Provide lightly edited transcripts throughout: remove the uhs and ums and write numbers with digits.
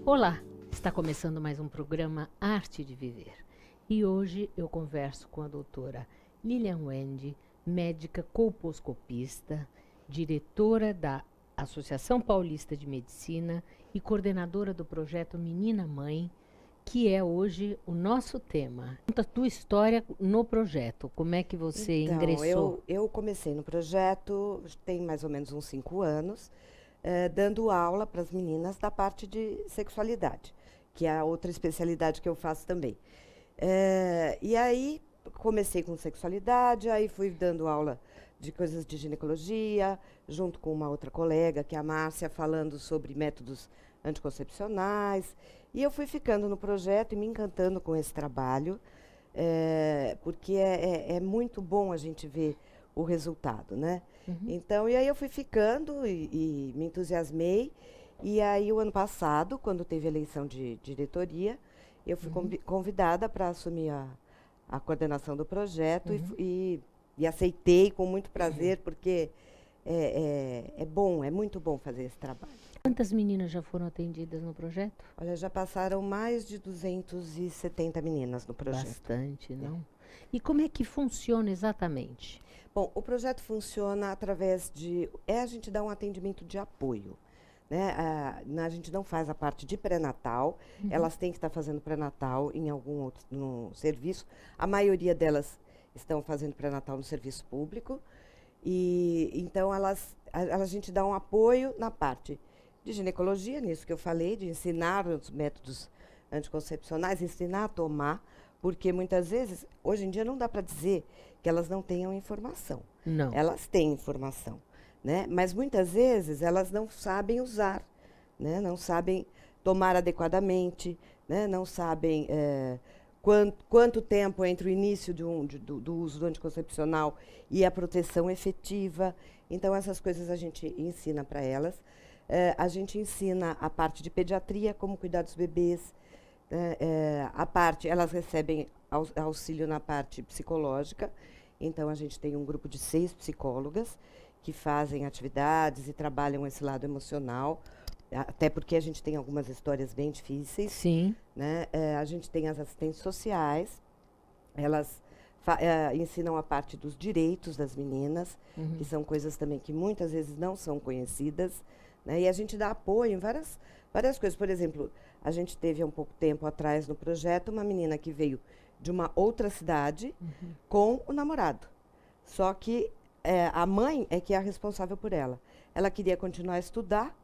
Olá, está começando mais um programa Arte de Viver. E hoje eu converso com a doutora Lilian Wendy, médica colposcopista, diretora da Associação Paulista de Medicina e coordenadora do projeto Menina Mãe, que é hoje o nosso tema. Conta a tua história no projeto, como é que você ingressou? Eu comecei no projeto, tem mais ou menos uns 5 anos, dando aula para as meninas da parte de sexualidade, que é a outra especialidade que eu faço também. E aí comecei com sexualidade, aí fui dando aula de coisas de ginecologia, junto com uma outra colega, que é a Márcia, falando sobre métodos anticoncepcionais. E eu fui ficando no projeto e me encantando com esse trabalho, porque é muito bom a gente ver o resultado, né? Então, e aí eu fui ficando e me entusiasmei. E aí, o ano passado, quando teve eleição de diretoria, eu fui convidada para assumir a coordenação do projeto e aceitei com muito prazer, porque é bom, é muito bom fazer esse trabalho. Quantas meninas já foram atendidas no projeto? Olha, já passaram mais de 270 meninas no projeto. Bastante, não? E como é que funciona exatamente? Bom, o projeto funciona através de... a gente dá um atendimento de apoio, né? A gente não faz a parte de pré-natal, elas têm que estar fazendo pré-natal em algum outro no serviço. A maioria delas estão fazendo pré-natal no serviço público. E então a gente dá um apoio na parte de ginecologia, nisso que eu falei, de ensinar os métodos anticoncepcionais, ensinar a tomar, porque muitas vezes, hoje em dia, não dá para dizer que elas não tenham informação. Não. Elas têm informação, né? Mas muitas vezes elas não sabem usar, né? Não sabem tomar adequadamente, né? Não sabem quanto tempo entre o início do uso do anticoncepcional e a proteção efetiva. Então, essas coisas a gente ensina para elas. A gente ensina a parte de pediatria, como cuidar dos bebês. Elas recebem auxílio na parte psicológica. Então, a gente tem um grupo de 6 psicólogas que fazem atividades e trabalham esse lado emocional. Até porque a gente tem algumas histórias bem difíceis. Sim. Né? A gente tem as assistentes sociais. Elas ensinam a parte dos direitos das meninas, que são coisas também que muitas vezes não são conhecidas. Né? E a gente dá apoio em várias coisas. Por exemplo, a gente teve há um pouco tempo atrás no projeto uma menina que veio de uma outra cidade com o namorado. Só que a mãe é que é a responsável por ela. Ela queria continuar a estudar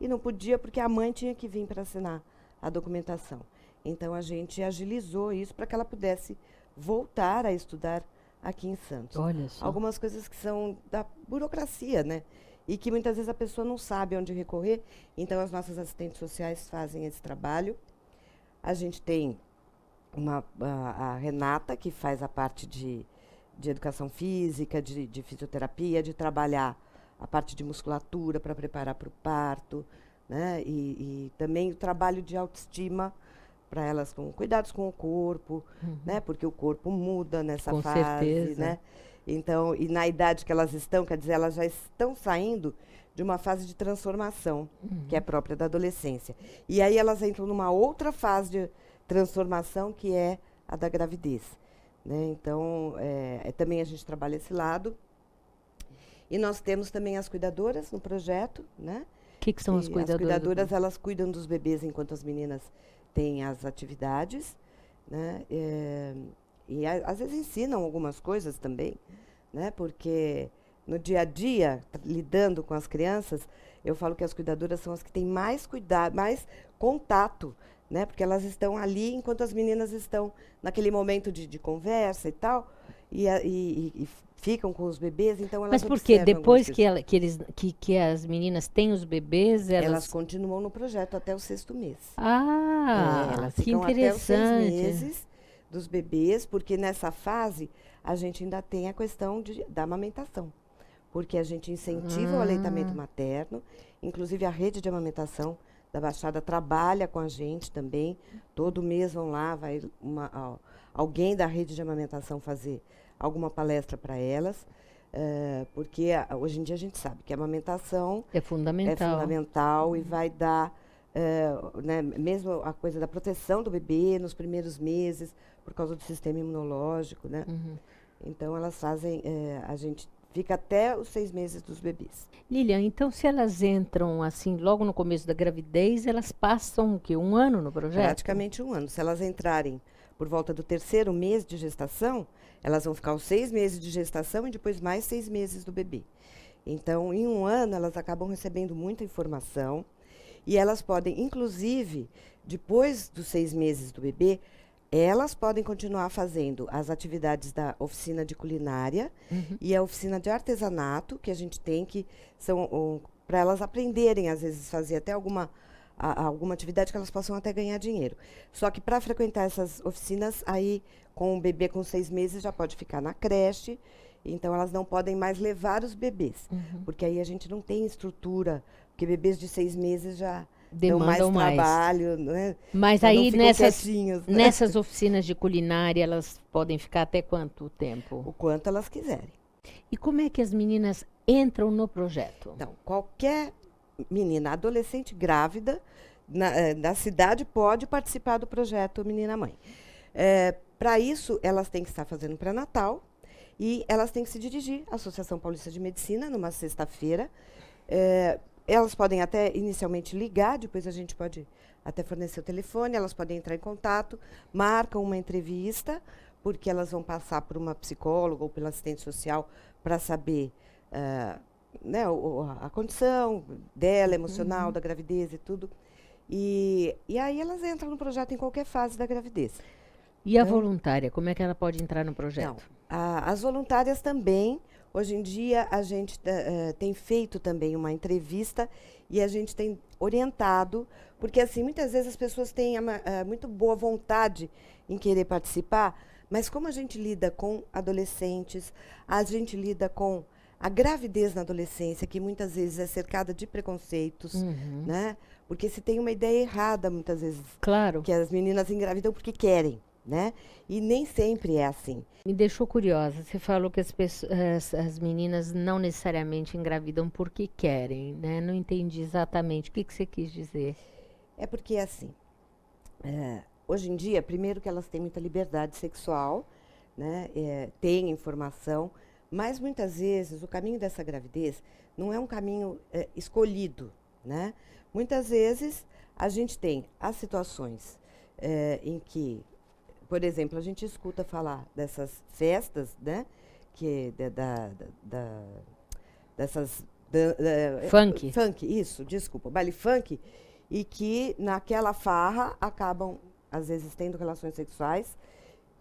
e não podia porque a mãe tinha que vir para assinar a documentação. Então, a gente agilizou isso para que ela pudesse voltar a estudar aqui em Santos. Olha só. Algumas coisas que são da burocracia, né? E que muitas vezes a pessoa não sabe onde recorrer. Então, as nossas assistentes sociais fazem esse trabalho. A gente tem a Renata, que faz a parte de educação física, de fisioterapia, de trabalhar a parte de musculatura para preparar para o parto, né? E também o trabalho de autoestima para elas, com cuidados com o corpo, né? Porque o corpo muda nessa Com fase, certeza. né? Então, e na idade que elas estão, quer dizer, elas já estão saindo de uma fase de transformação, que é própria da adolescência. E aí elas entram numa outra fase de transformação, que é a da gravidez. Né? Então, também a gente trabalha esse lado. E nós temos também as cuidadoras no projeto, né? O que são as cuidadoras? As cuidadoras, elas cuidam dos bebês enquanto as meninas têm as atividades, né? E às vezes ensinam algumas coisas também, né? Porque no dia a dia, lidando com as crianças, eu falo que as cuidadoras são as que têm mais cuidado, mais contato, né? Porque elas estão ali enquanto as meninas estão naquele momento de conversa e tal, e ficam com os bebês, então elas Mas por quê? observam Depois algumas que as meninas têm os bebês, elas continuam no projeto até o 6º mês. Ah, Elas que ficam até os 6 interessante. meses dos bebês, porque nessa fase a gente ainda tem a questão da amamentação. Porque a gente incentiva o aleitamento materno, inclusive a rede de amamentação da Baixada trabalha com a gente também. Todo mês vão lá, vai alguém da rede de amamentação fazer alguma palestra para elas. Porque hoje em dia a gente sabe que a amamentação É fundamental. é fundamental e vai dar né, mesmo a coisa da proteção do bebê nos primeiros meses, por causa do sistema imunológico, né? Uhum. Então, elas fazem, a gente fica até os 6 meses dos bebês. Lilian, então se elas entram assim logo no começo da gravidez, elas passam o quê? Um ano no projeto? Praticamente um ano. Se elas entrarem por volta do 3º mês de gestação, elas vão ficar os 6 meses de gestação e depois mais 6 meses do bebê. Então, em um ano, elas acabam recebendo muita informação e elas podem, inclusive, depois dos 6 meses do bebê, elas podem continuar fazendo as atividades da oficina de culinária e a oficina de artesanato, que a gente tem, que são para elas aprenderem, às vezes, fazer até alguma atividade que elas possam até ganhar dinheiro. Só que para frequentar essas oficinas, aí com o bebê com 6 meses já pode ficar na creche, então elas não podem mais levar os bebês, porque aí a gente não tem estrutura, porque bebês de 6 meses já dão mais Demandam mais. trabalho, né? Mas Já não aí ficam nessas, quietinhos, né? nessas oficinas de culinária, elas podem ficar até quanto tempo? O quanto elas quiserem. E como é que as meninas entram no projeto? Então, qualquer menina, adolescente grávida da cidade pode participar do projeto Menina Mãe. Para isso, elas têm que estar fazendo pré-natal e elas têm que se dirigir à Associação Paulista de Medicina numa sexta-feira. Elas podem até inicialmente ligar, depois a gente pode até fornecer o telefone, elas podem entrar em contato, marcam uma entrevista, porque elas vão passar por uma psicóloga ou pela assistente social para saber né, a condição dela, emocional, da gravidez e tudo. E aí elas entram no projeto em qualquer fase da gravidez. E a voluntária, como é que ela pode entrar no projeto? As voluntárias também. Hoje em dia, a gente tem feito também uma entrevista e a gente tem orientado, porque assim, muitas vezes as pessoas têm muito boa vontade em querer participar, mas como a gente lida com adolescentes, a gente lida com a gravidez na adolescência, que muitas vezes é cercada de preconceitos, né? Porque se tem uma ideia errada, muitas vezes, Claro. que as meninas engravidam porque querem, né? E nem sempre é assim. Me deixou curiosa. Você falou que as meninas não necessariamente engravidam porque querem, né? Não entendi exatamente. O que você quis dizer? É porque, assim, hoje em dia, primeiro que elas têm muita liberdade sexual, né? Têm informação, mas muitas vezes o caminho dessa gravidez não é um caminho escolhido, né? Muitas vezes a gente tem as situações em que, por exemplo, a gente escuta falar dessas festas, né? Que dessas Funk. Funk, isso, desculpa, baile funk, e que naquela farra acabam às vezes tendo relações sexuais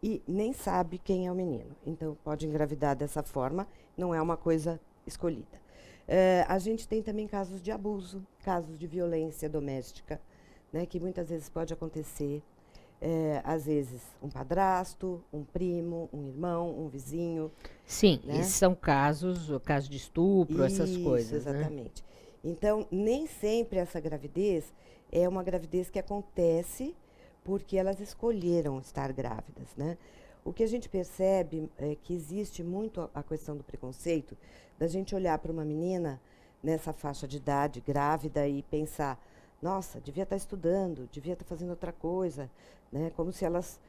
e nem sabe quem é o menino. Então pode engravidar dessa forma, não é uma coisa escolhida. A gente tem também casos de abuso, casos de violência doméstica, né? Que muitas vezes pode acontecer. Às vezes um padrasto, um primo, um irmão, um vizinho. Sim, né? esses são casos de estupro, essas Isso, coisas, né? exatamente. Então, nem sempre essa gravidez é uma gravidez que acontece porque elas escolheram estar grávidas, né? O que a gente percebe é que existe muito a questão do preconceito, da gente olhar para uma menina nessa faixa de idade, grávida, e pensar, nossa, devia estar estudando, devia estar fazendo outra coisa, né? Como se elas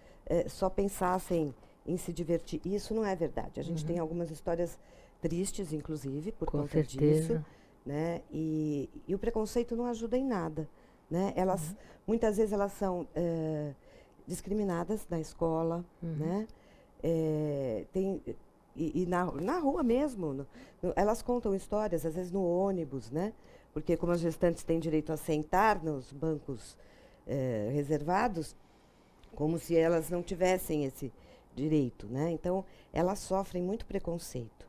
só pensassem em se divertir. E isso não é verdade. A gente tem algumas histórias tristes, inclusive, por Com conta certeza. disso, né? E o preconceito não ajuda em nada, né? Elas, muitas vezes, elas são discriminadas na escola, né? Na rua mesmo, elas contam histórias, às vezes no ônibus, né? Porque como as gestantes têm direito a sentar nos bancos reservados, como se elas não tivessem esse direito, né? Então, elas sofrem muito preconceito.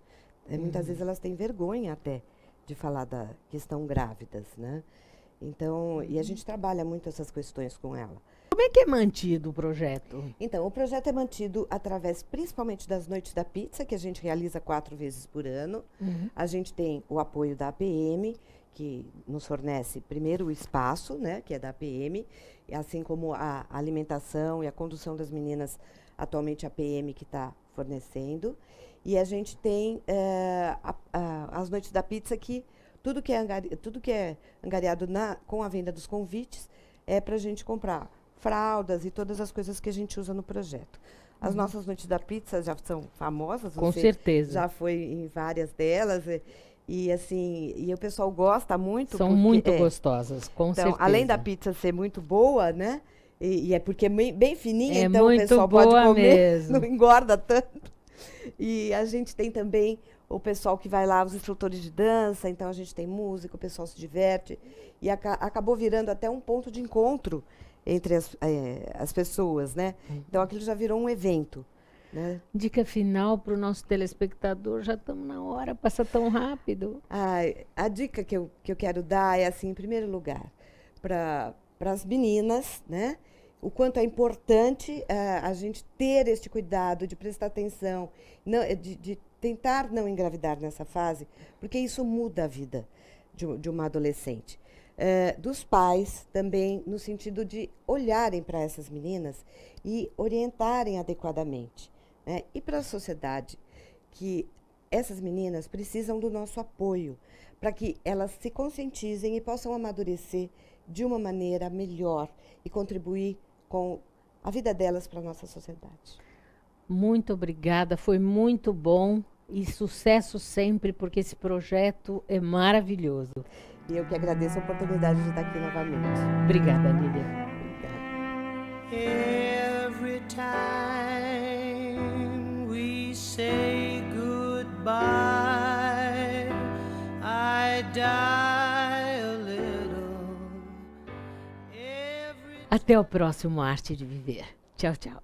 Muitas vezes elas têm vergonha até de falar da questão grávidas, né? Então, e a gente trabalha muito essas questões com ela. Como é que é mantido o projeto? Então, o projeto é mantido através, principalmente, das Noites da Pizza, que a gente realiza 4 vezes por ano. A gente tem o apoio da APM, que nos fornece primeiro o espaço, né, que é da APM, assim como a alimentação e a condução das meninas, atualmente a APM que está fornecendo. E a gente tem as Noites da Pizza, que tudo que é angariado com a venda dos convites é para a gente comprar fraldas e todas as coisas que a gente usa no projeto. As nossas noites da pizza já são famosas. Com Você certeza. já foi em várias delas. E o pessoal gosta muito. São muito gostosas, com então, certeza. além da pizza ser muito boa, né? E é porque é bem fininha, então o muito pessoal boa pode comer, mesmo. não engorda tanto. E a gente tem também o pessoal que vai lá, os instrutores de dança, então a gente tem música, o pessoal se diverte. E acabou virando até um ponto de encontro entre as pessoas, né? Então aquilo já virou um evento, né? Dica final para o nosso telespectador, já estamos na hora, passa tão rápido. A dica que eu quero dar é assim, em primeiro lugar, para as meninas, né? O quanto é importante a gente ter este cuidado de prestar atenção, de tentar não engravidar nessa fase, porque isso muda a vida de uma adolescente. Dos pais também, no sentido de olharem para essas meninas e orientarem adequadamente. Né? E para a sociedade, que essas meninas precisam do nosso apoio, para que elas se conscientizem e possam amadurecer de uma maneira melhor e contribuir com a vida delas para a nossa sociedade. Muito obrigada, foi muito bom e sucesso sempre, porque esse projeto é maravilhoso. E eu que agradeço a oportunidade de estar aqui novamente. Obrigada, Lilian. Every time we say goodbye, I die a little. Até o próximo Arte de Viver. Tchau, tchau.